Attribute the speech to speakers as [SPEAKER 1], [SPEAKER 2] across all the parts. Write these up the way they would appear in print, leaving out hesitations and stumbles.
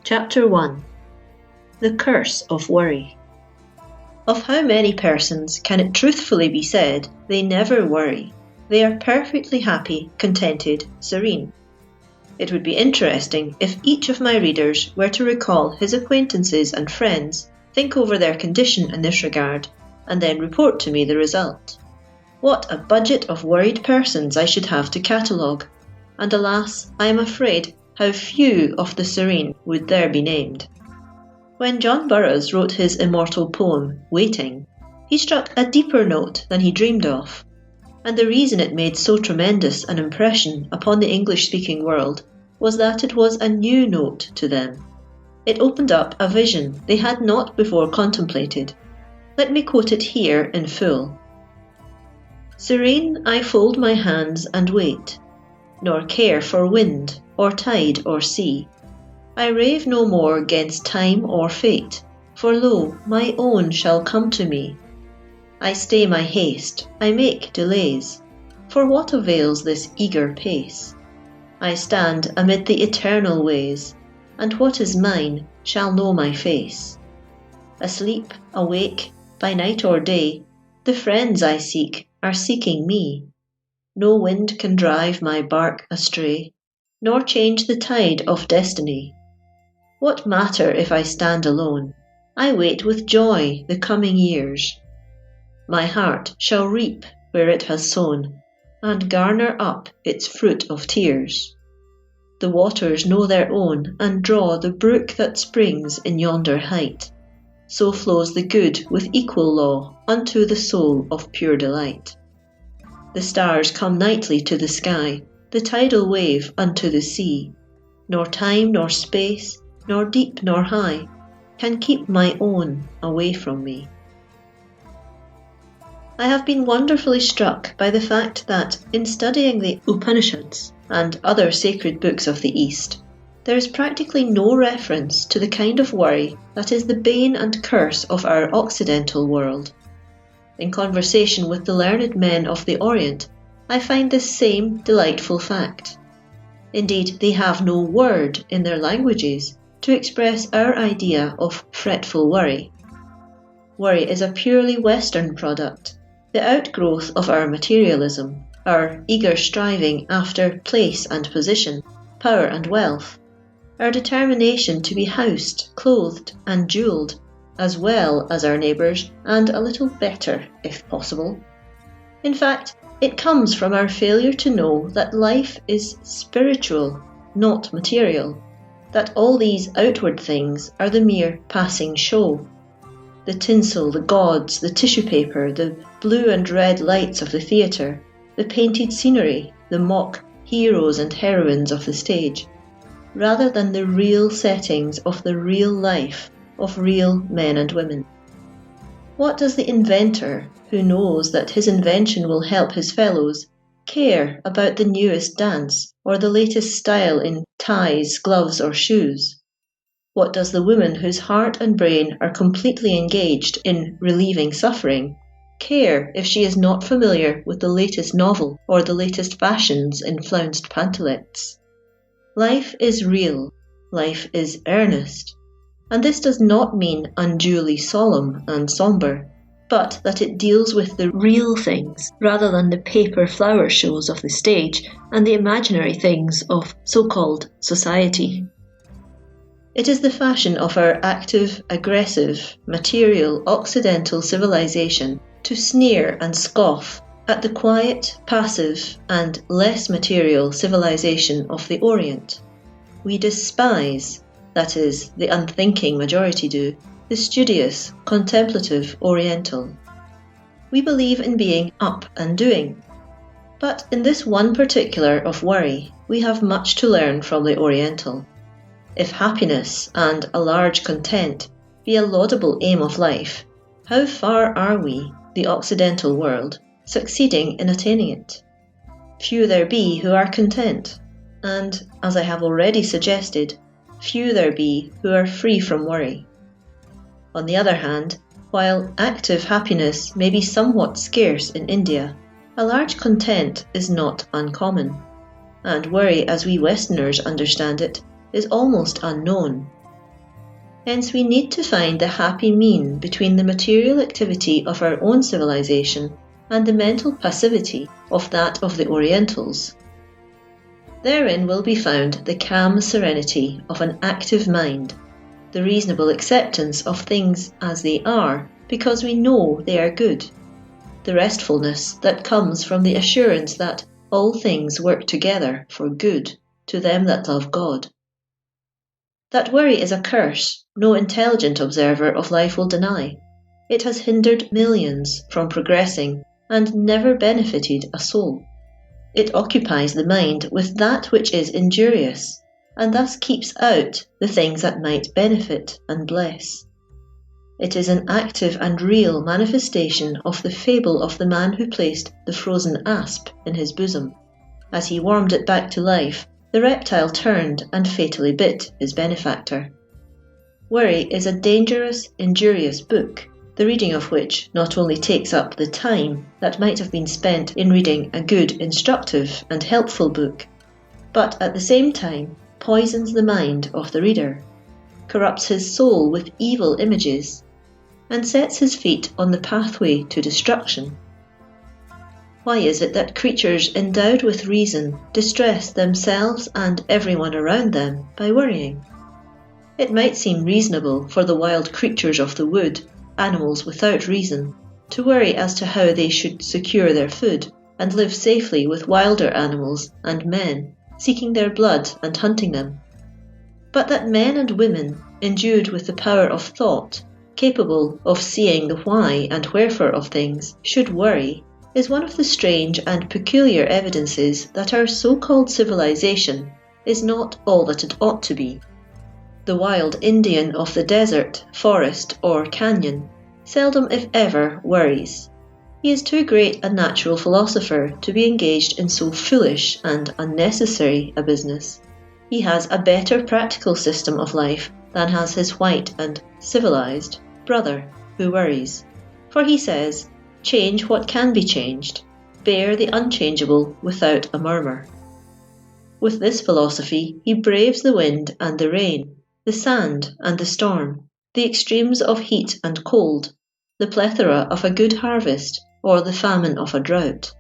[SPEAKER 1] Chapter 1. The Curse of Worry. Of how many persons can it truthfully be said they never worry? They are perfectly happy, contented, serene. It would be interesting if each of my readers were to recall his acquaintances and friends, think over their condition in this regard, and then report to me the result. What a budget of worried persons I should have to catalogue, and alas, I am afraid how few of the serene would there be named. When John Burroughs wrote his immortal poem, Waiting, he struck a deeper note than he dreamed of, and the reason it made so tremendous an impression upon the English-speaking world was that it was a new note to them. It opened up a vision they had not before contemplated. Let me quote it here in full. Serene I fold my hands and wait, nor care for wind, or tide, or sea. I rave no more 'gainst time or fate, for lo, my own shall come to me. I stay my haste, I make delays, for what avails this eager pace? I stand amid the eternal ways, and what is mine shall know my face. Asleep, awake, by night or day, the friends I seek are seeking me. No wind can drive my bark astray, nor change the tide of destiny. What matter if I stand alone? I wait with joy the coming years. My heart shall reap where it has sown, and garner up its fruit of tears. The waters know their own, and draw the brook that springs in yonder height. So flows the good with equal law unto the soul of pure delight. The stars come nightly to the sky, the tidal wave unto the sea. Nor time nor space, nor deep nor high, can keep my own away from me. I have been wonderfully struck by the fact that in studying the Upanishads and other sacred books of the East, there is practically no reference to the kind of worry that is the bane and curse of our Occidental world. In conversation with the learned men of the Orient, I find this same delightful fact. Indeed, they have no word in their languages to express our idea of fretful worry. Worry is a purely Western product, the outgrowth of our materialism, our eager striving after place and position, power and wealth, our determination to be housed, clothed and jewelled, as well as our neighbours, and a little better, if possible. In fact, it comes from our failure to know that life is spiritual, not material, that all these outward things are the mere passing show. The tinsel, the gauds, the tissue paper, the blue and red lights of the theatre, the painted scenery, the mock heroes and heroines of the stage, rather than the real settings of the real life of real men and women. What does the inventor, who knows that his invention will help his fellows, care about the newest dance or the latest style in ties, gloves or shoes? What does the woman whose heart and brain are completely engaged in relieving suffering care if she is not familiar with the latest novel or the latest fashions in flounced pantalettes? Life is real, life is earnest, and this does not mean unduly solemn and sombre, but that it deals with the real things rather than the paper flower shows of the stage and the imaginary things of so-called society. It is the fashion of our active, aggressive, material, Occidental civilization to sneer and scoff at the quiet, passive and less material civilization of the Orient. We despise, that is, the unthinking majority do, the studious, contemplative Oriental. We believe in being up and doing. But in this one particular of worry, we have much to learn from the Oriental. If happiness and a large content be a laudable aim of life, how far are we, the Occidental world, succeeding in attaining it? Few there be who are content, and, as I have already suggested, few there be who are free from worry. On the other hand, while active happiness may be somewhat scarce in India, a large content is not uncommon, and worry as we Westerners understand it is almost unknown. Hence we need to find the happy mean between the material activity of our own civilization and the mental passivity of that of the Orientals. Therein will be found the calm serenity of an active mind, the reasonable acceptance of things as they are because we know they are good, the restfulness that comes from the assurance that all things work together for good to them that love God. That worry is a curse, no intelligent observer of life will deny. It has hindered millions from progressing and never benefited a soul. It occupies the mind with that which is injurious, and thus keeps out the things that might benefit and bless. It is an active and real manifestation of the fable of the man who placed the frozen asp in his bosom. As he warmed it back to life, the reptile turned and fatally bit his benefactor. Worry is a dangerous, injurious book, the reading of which not only takes up the time that might have been spent in reading a good, instructive and helpful book, but at the same time poisons the mind of the reader, corrupts his soul with evil images, and sets his feet on the pathway to destruction. Why is it that creatures endowed with reason distress themselves and everyone around them by worrying? It might seem reasonable for the wild creatures of the wood, animals without reason, to worry as to how they should secure their food and live safely with wilder animals and men, seeking their blood and hunting them. But that men and women, endued with the power of thought, capable of seeing the why and wherefore of things, should worry, is one of the strange and peculiar evidences that our so-called civilization is not all that it ought to be. The wild Indian of the desert, forest, or canyon seldom if ever worries. He is too great a natural philosopher to be engaged in so foolish and unnecessary a business. He has a better practical system of life than has his white and civilized brother who worries. For he says, change what can be changed, bear the unchangeable without a murmur. With this philosophy he braves the wind and the rain, the sand and the storm, the extremes of heat and cold, the plethora of a good harvest or the famine of a drought.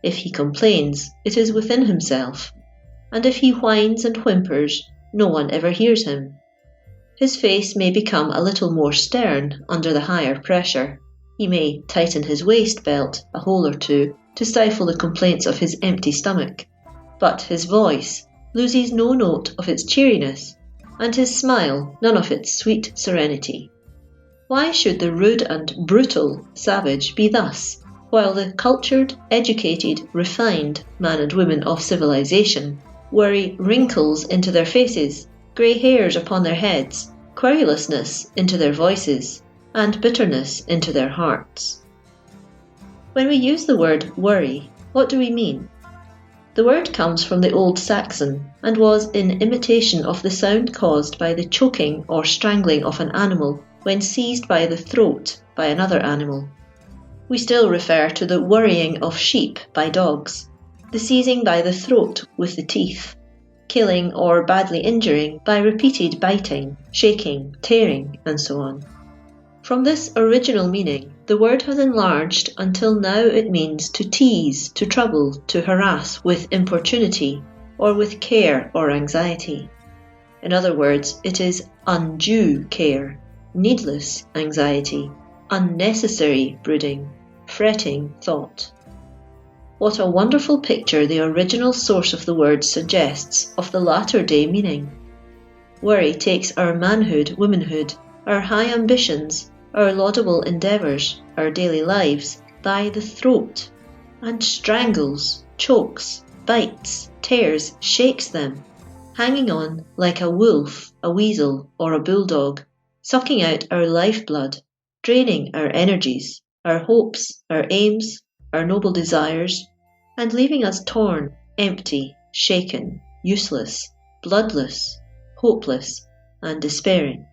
[SPEAKER 1] If he complains, it is within himself, and if he whines and whimpers, no one ever hears him. His face may become a little more stern under the higher pressure. He may tighten his waist belt a hole or two to stifle the complaints of his empty stomach, but his voice loses no note of its cheeriness, and his smile none of its sweet serenity. Why should the rude and brutal savage be thus, while the cultured, educated, refined man and woman of civilization worry wrinkles into their faces, grey hairs upon their heads, querulousness into their voices, and bitterness into their hearts? When we use the word worry, what do we mean? The word comes from the Old Saxon and was in imitation of the sound caused by the choking or strangling of an animal when seized by the throat by another animal. We still refer to the worrying of sheep by dogs, the seizing by the throat with the teeth, killing or badly injuring by repeated biting, shaking, tearing, and so on. From this original meaning, the word has enlarged until now it means to tease, to trouble, to harass with importunity, or with care or anxiety. In other words, it is undue care, needless anxiety, unnecessary brooding, fretting thought. What a wonderful picture the original source of the word suggests of the latter-day meaning. Worry takes our manhood, womanhood, our high ambitions, our laudable endeavours, our daily lives, by the throat, and strangles, chokes, bites, tears, shakes them, hanging on like a wolf, a weasel, or a bulldog, sucking out our lifeblood, draining our energies, our hopes, our aims, our noble desires, and leaving us torn, empty, shaken, useless, bloodless, hopeless, and despairing.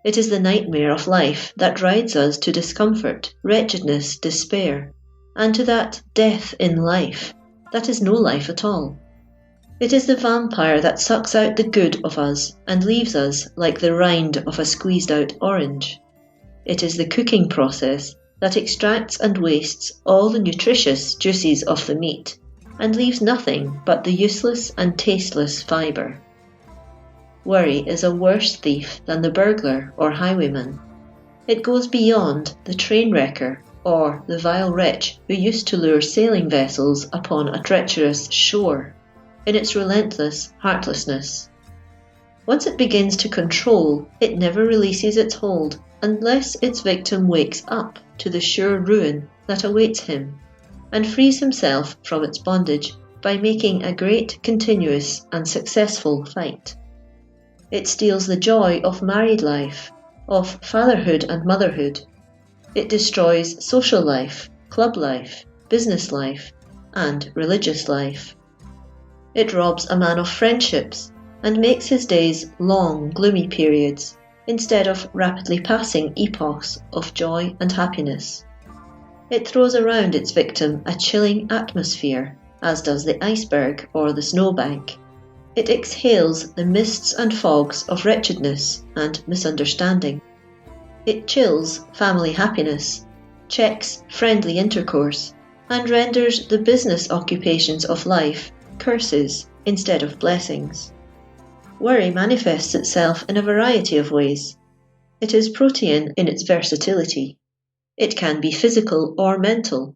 [SPEAKER 1] It is the nightmare of life that rides us to discomfort, wretchedness, despair, and to that death in life that is no life at all. It is the vampire that sucks out the good of us and leaves us like the rind of a squeezed-out orange. It is the cooking process that extracts and wastes all the nutritious juices of the meat and leaves nothing but the useless and tasteless fibre. Worry is a worse thief than the burglar or highwayman. It goes beyond the train wrecker or the vile wretch who used to lure sailing vessels upon a treacherous shore, in its relentless heartlessness. Once it begins to control, it never releases its hold unless its victim wakes up to the sure ruin that awaits him, and frees himself from its bondage by making a great, continuous and successful fight. It steals the joy of married life, of fatherhood and motherhood. It destroys social life, club life, business life, and religious life. It robs a man of friendships and makes his days long, gloomy periods instead of rapidly passing epochs of joy and happiness. It throws around its victim a chilling atmosphere, as does the iceberg or the snowbank. It exhales the mists and fogs of wretchedness and misunderstanding. It chills family happiness, checks friendly intercourse, and renders the business occupations of life curses instead of blessings. Worry manifests itself in a variety of ways. It is protean in its versatility. It can be physical or mental.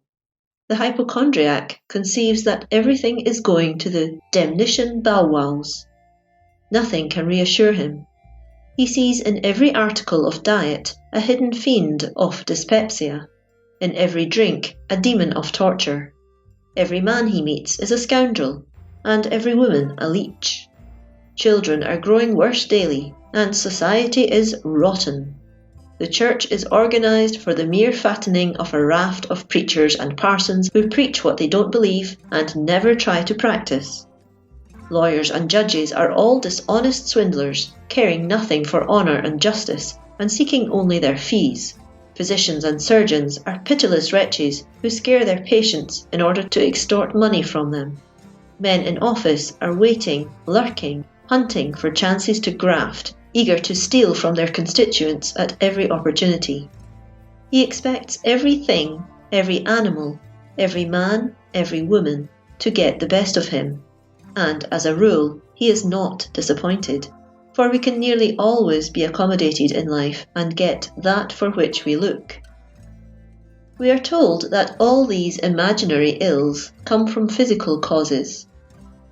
[SPEAKER 1] The hypochondriac conceives that everything is going to the demnition bow-wows. Nothing can reassure him. He sees in every article of diet a hidden fiend of dyspepsia, in every drink a demon of torture. Every man he meets is a scoundrel, and every woman a leech. Children are growing worse daily, and society is rotten. The church is organised for the mere fattening of a raft of preachers and parsons who preach what they don't believe and never try to practice. Lawyers and judges are all dishonest swindlers, caring nothing for honour and justice, and seeking only their fees. Physicians and surgeons are pitiless wretches who scare their patients in order to extort money from them. Men in office are waiting, lurking, hunting for chances to graft, eager to steal from their constituents at every opportunity. He expects everything, every animal, every man, every woman to get the best of him, and as a rule he is not disappointed, for we can nearly always be accommodated in life and get that for which we look. We are told that all these imaginary ills come from physical causes.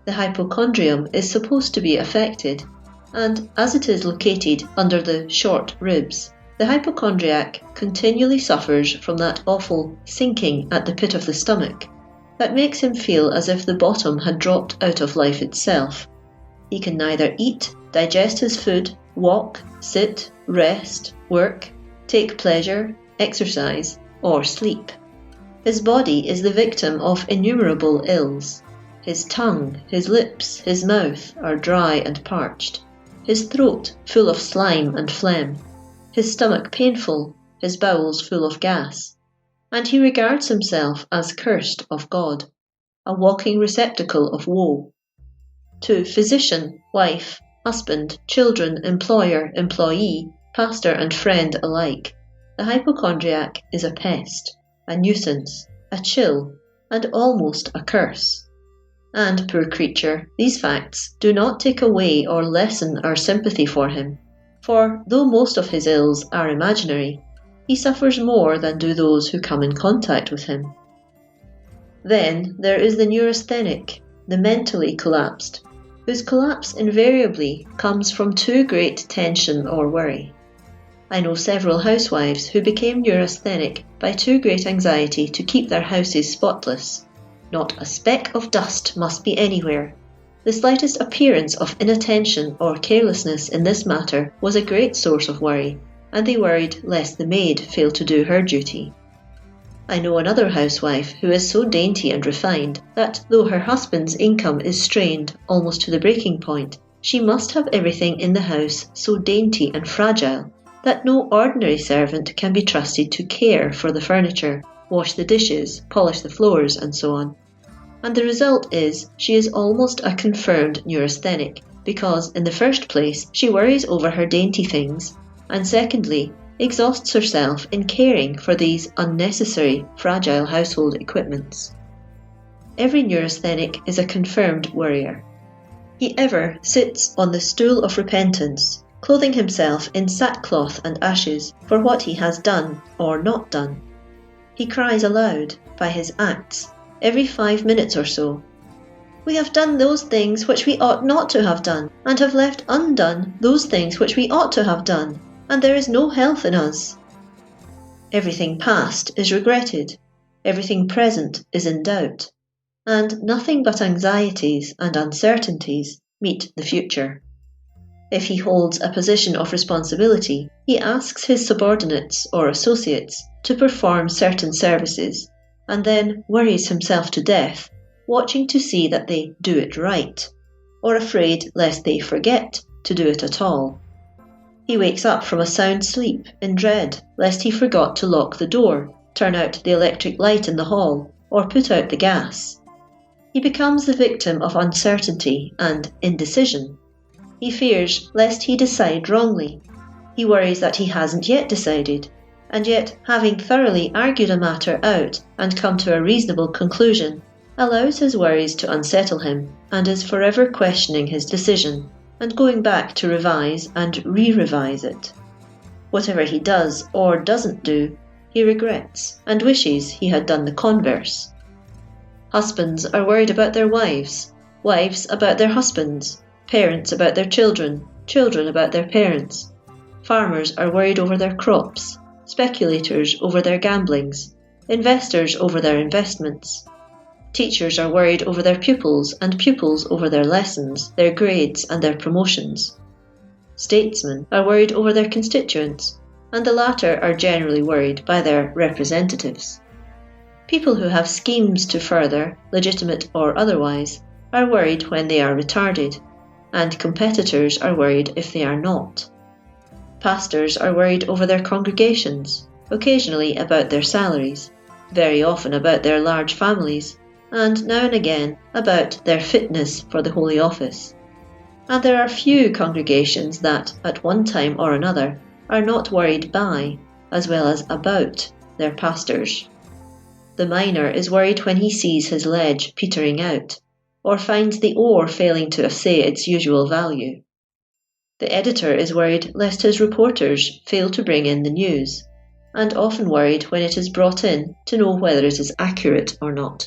[SPEAKER 1] The hypochondrium is supposed to be affected, and as it is located under the short ribs, the hypochondriac continually suffers from that awful sinking at the pit of the stomach that makes him feel as if the bottom had dropped out of life itself. He can neither eat, digest his food, walk, sit, rest, work, take pleasure, exercise, or sleep. His body is the victim of innumerable ills. His tongue, his lips, his mouth are dry and parched, his throat full of slime and phlegm, his stomach painful, his bowels full of gas, and he regards himself as cursed of God, a walking receptacle of woe. To physician, wife, husband, children, employer, employee, pastor and friend alike, the hypochondriac is a pest, a nuisance, a chill, and almost a curse. And, poor creature, these facts do not take away or lessen our sympathy for him, for though most of his ills are imaginary, he suffers more than do those who come in contact with him. Then there is the neurasthenic, the mentally collapsed, whose collapse invariably comes from too great tension or worry. I know several housewives who became neurasthenic by too great anxiety to keep their houses spotless. Not a speck of dust must be anywhere. The slightest appearance of inattention or carelessness in this matter was a great source of worry, and they worried lest the maid fail to do her duty. I know another housewife who is so dainty and refined that, though her husband's income is strained almost to the breaking point, she must have everything in the house so dainty and fragile that no ordinary servant can be trusted to care for the furniture, wash the dishes, polish the floors, and so on. and the result is she is almost a confirmed neurasthenic because, in the first place, she worries over her dainty things, and secondly, exhausts herself in caring for these unnecessary, fragile household equipments. Every neurasthenic is a confirmed worrier. He ever sits on the stool of repentance, clothing himself in sackcloth and ashes for what he has done or not done. He cries aloud, by his acts, every 5 minutes or so, "We have done those things which we ought not to have done, and have left undone those things which we ought to have done, and there is no health in us." Everything past is regretted, everything present is in doubt, and nothing but anxieties and uncertainties meet the future. If he holds a position of responsibility, he asks his subordinates or associates to perform certain services, and then worries himself to death, watching to see that they do it right, or afraid lest they forget to do it at all. He wakes up from a sound sleep in dread lest he forgot to lock the door, turn out the electric light in the hall, or put out the gas. He becomes the victim of uncertainty and indecision. He fears lest he decide wrongly. He worries that he hasn't yet decided, and yet, having thoroughly argued a matter out and come to a reasonable conclusion, allows his worries to unsettle him and is forever questioning his decision and going back to revise and re-revise it. Whatever he does or doesn't do, he regrets and wishes he had done the converse. Husbands are worried about their wives, wives about their husbands, parents about their children, children about their parents. Farmers are worried over their crops, speculators over their gamblings, investors over their investments. Teachers are worried over their pupils and pupils over their lessons, their grades and their promotions. Statesmen are worried over their constituents, and the latter are generally worried by their representatives. People who have schemes to further, legitimate or otherwise, are worried when they are retarded, and competitors are worried if they are not. Pastors are worried over their congregations, occasionally about their salaries, very often about their large families, and now and again about their fitness for the holy office. And there are few congregations that, at one time or another, are not worried by, as well as about, their pastors. The miner is worried when he sees his ledge petering out, or finds the ore failing to assay its usual value. The editor is worried lest his reporters fail to bring in the news, and often worried when it is brought in to know whether it is accurate or not.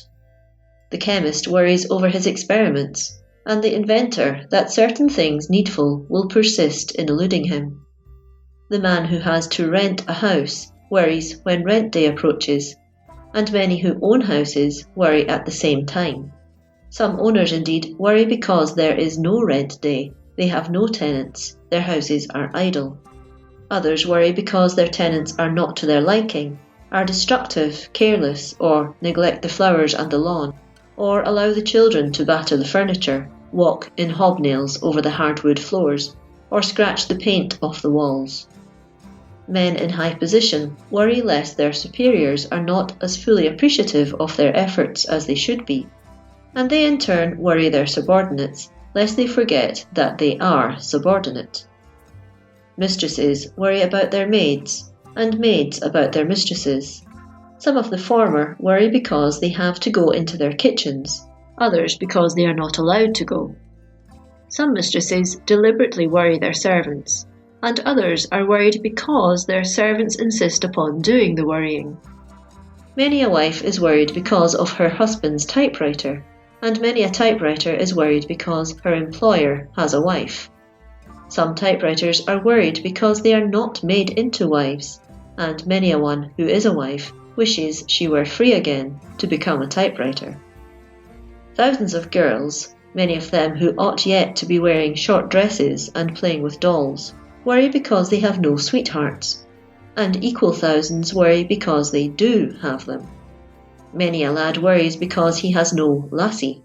[SPEAKER 1] The chemist worries over his experiments, and the inventor that certain things needful will persist in eluding him. The man who has to rent a house worries when rent day approaches, and many who own houses worry at the same time. Some owners indeed worry because there is no rent day, they have no tenants, their houses are idle. Others worry because their tenants are not to their liking, are destructive, careless, or neglect the flowers and the lawn, or allow the children to batter the furniture, walk in hobnails over the hardwood floors, or scratch the paint off the walls. Men in high position worry lest their superiors are not as fully appreciative of their efforts as they should be, and they in turn worry their subordinates lest they forget that they are subordinate. Mistresses worry about their maids, and maids about their mistresses. Some of the former worry because they have to go into their kitchens, others because they are not allowed to go. Some mistresses deliberately worry their servants, and others are worried because their servants insist upon doing the worrying. Many a wife is worried because of her husband's typewriter, and many a typewriter is worried because her employer has a wife. Some typewriters are worried because they are not made into wives, and many a one who is a wife wishes she were free again to become a typewriter. Thousands of girls, many of them who ought yet to be wearing short dresses and playing with dolls, worry because they have no sweethearts, and equal thousands worry because they do have them. Many a lad worries because he has no lassie,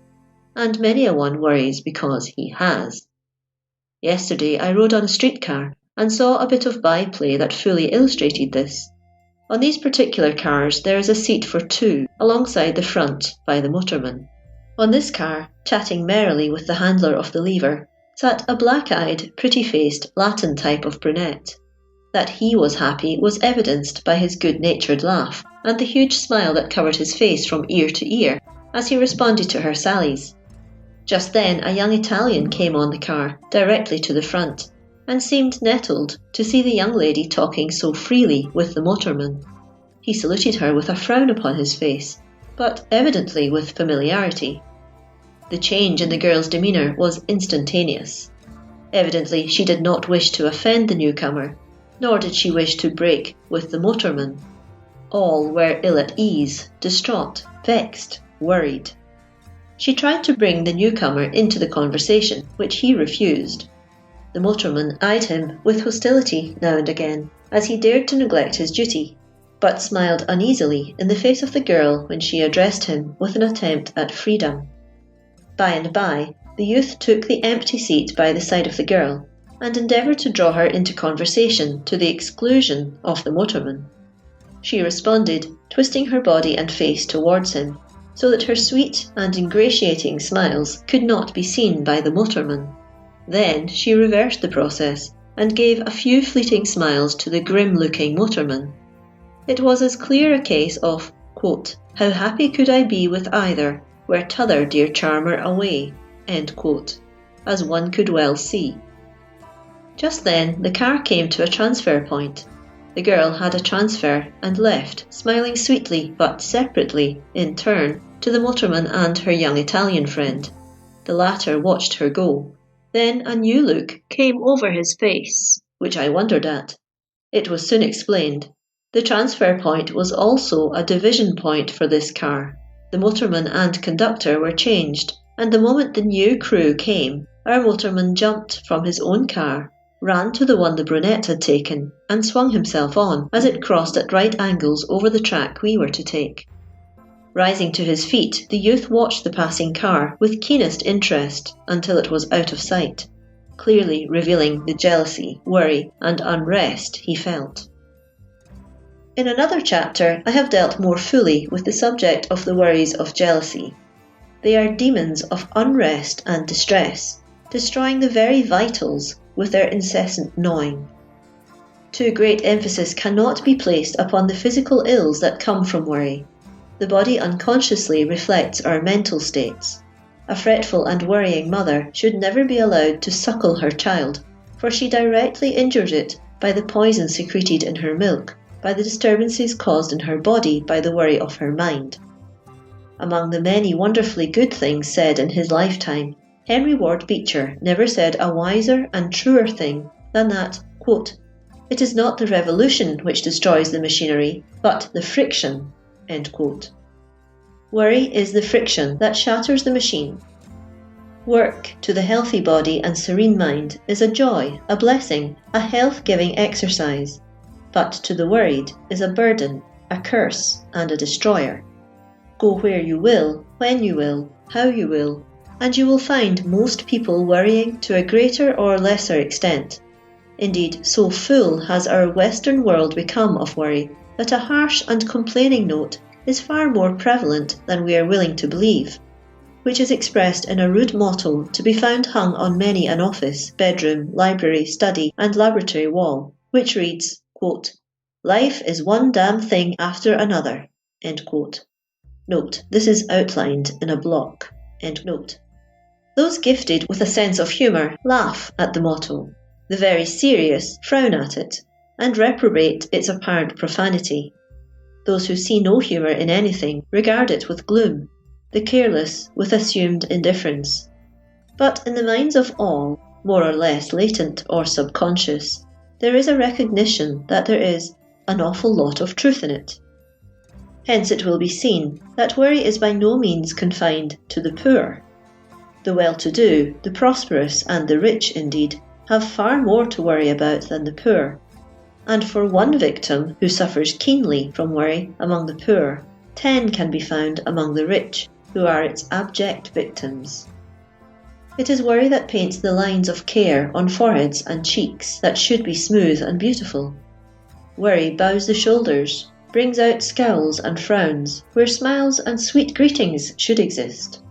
[SPEAKER 1] and many a one worries because he has. Yesterday I rode on a streetcar and saw a bit of byplay that fully illustrated this. On these particular cars there is a seat for two alongside the front by the motorman. On this car, chatting merrily with the handler of the lever, sat a black-eyed, pretty-faced Latin type of brunette. That he was happy was evidenced by his good-natured laugh and the huge smile that covered his face from ear to ear as he responded to her sallies. Just then a young Italian came on the car, directly to the front, and seemed nettled to see the young lady talking so freely with the motorman. He saluted her with a frown upon his face, but evidently with familiarity. The change in the girl's demeanour was instantaneous. Evidently she did not wish to offend the newcomer, nor did she wish to break with the motorman. All were ill at ease, distraught, vexed, worried. She tried to bring the newcomer into the conversation, which he refused. The motorman eyed him with hostility now and again, as he dared to neglect his duty, but smiled uneasily in the face of the girl when she addressed him with an attempt at freedom. By and by, the youth took the empty seat by the side of the girl and endeavoured to draw her into conversation to the exclusion of the motorman. She responded, twisting her body and face towards him, so that her sweet and ingratiating smiles could not be seen by the motorman. Then she reversed the process and gave a few fleeting smiles to the grim-looking motorman. It was as clear a case of, quote, "How happy could I be with either, were t'other dear charmer away," end quote, as one could well see. Just then the car came to a transfer point. The girl had a transfer and left, smiling sweetly but separately, in turn, to the motorman and her young Italian friend. The latter watched her go. Then a new look came over his face, which I wondered at. It was soon explained. The transfer point was also a division point for this car. The motorman and conductor were changed, and the moment the new crew came, our motorman jumped from his own car, ran to the one the brunette had taken, and swung himself on as it crossed at right angles over the track we were to take. Rising to his feet, the youth watched the passing car with keenest interest until it was out of sight, clearly revealing the jealousy, worry, and unrest he felt. In another chapter, I have dealt more fully with the subject of the worries of jealousy. They are demons of unrest and distress, destroying the very vitals with their incessant gnawing. Too great emphasis cannot be placed upon the physical ills that come from worry. The body unconsciously reflects our mental states. A fretful and worrying mother should never be allowed to suckle her child, for she directly injures it by the poison secreted in her milk, by the disturbances caused in her body by the worry of her mind. Among the many wonderfully good things said in his lifetime, Henry Ward Beecher never said a wiser and truer thing than that, quote, "It is not the revolution which destroys the machinery, but the friction," end quote. Worry is the friction that shatters the machine. Work, to the healthy body and serene mind, is a joy, a blessing, a health-giving exercise, but to the worried is a burden, a curse, and a destroyer. Go where you will, when you will, how you will, and you will find most people worrying to a greater or lesser extent. Indeed, so full has our Western world become of worry that a harsh and complaining note is far more prevalent than we are willing to believe, which is expressed in a rude motto to be found hung on many an office, bedroom, library, study, and laboratory wall, which reads, quote, "Life is one damn thing after another," end quote. Note, this is outlined in a block, end note. Those gifted with a sense of humour laugh at the motto. The very serious frown at it, and reprobate its apparent profanity. Those who see no humour in anything regard it with gloom, the careless with assumed indifference. But in the minds of all, more or less latent or subconscious, there is a recognition that there is an awful lot of truth in it. Hence it will be seen that worry is by no means confined to the poor. The well-to-do, the prosperous, and the rich, indeed, have far more to worry about than the poor. And for one victim who suffers keenly from worry among the poor, 10 can be found among the rich, who are its abject victims. It is worry that paints the lines of care on foreheads and cheeks that should be smooth and beautiful. Worry bows the shoulders, brings out scowls and frowns where smiles and sweet greetings should exist.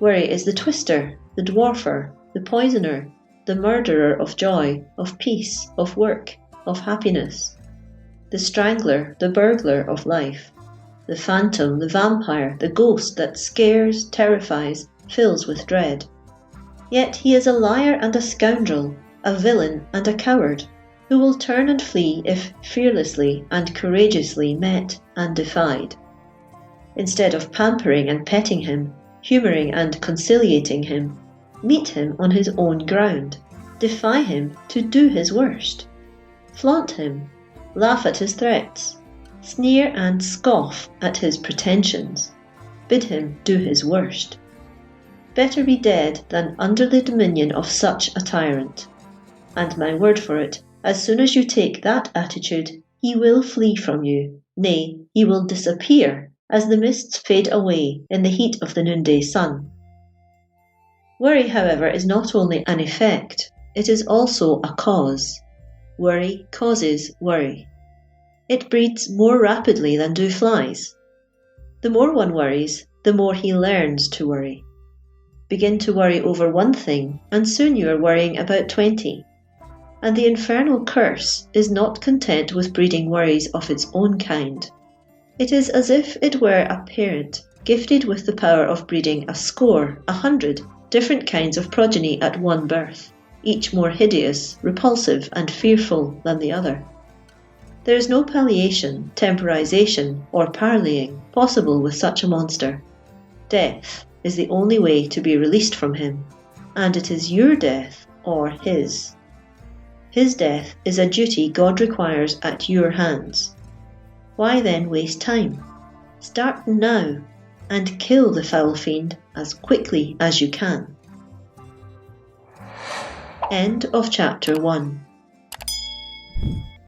[SPEAKER 1] Worry is the twister, the dwarfer, the poisoner, the murderer of joy, of peace, of work, of happiness, the strangler, the burglar of life, the phantom, the vampire, the ghost that scares, terrifies, fills with dread. Yet he is a liar and a scoundrel, a villain and a coward, who will turn and flee if fearlessly and courageously met and defied. Instead of pampering and petting him, humouring and conciliating him, meet him on his own ground, defy him to do his worst, flaunt him, laugh at his threats, sneer and scoff at his pretensions, bid him do his worst. Better be dead than under the dominion of such a tyrant. And my word for it, as soon as you take that attitude, he will flee from you, nay, he will disappear as the mists fade away in the heat of the noonday sun. Worry, however, is not only an effect, it is also a cause. Worry causes worry. It breeds more rapidly than do flies. The more one worries, the more he learns to worry. Begin to worry over one thing, and soon you are worrying about 20. And the infernal curse is not content with breeding worries of its own kind. It is as if it were a parent gifted with the power of breeding a score, 100 different kinds of progeny at one birth, each more hideous, repulsive, and fearful than the other. There is no palliation, temporization, or parleying possible with such a monster. Death is the only way to be released from him, and it is your death or his. His death is a duty God requires at your hands. Why then waste time? Start now and kill the foul fiend as quickly as you can. End of chapter 1.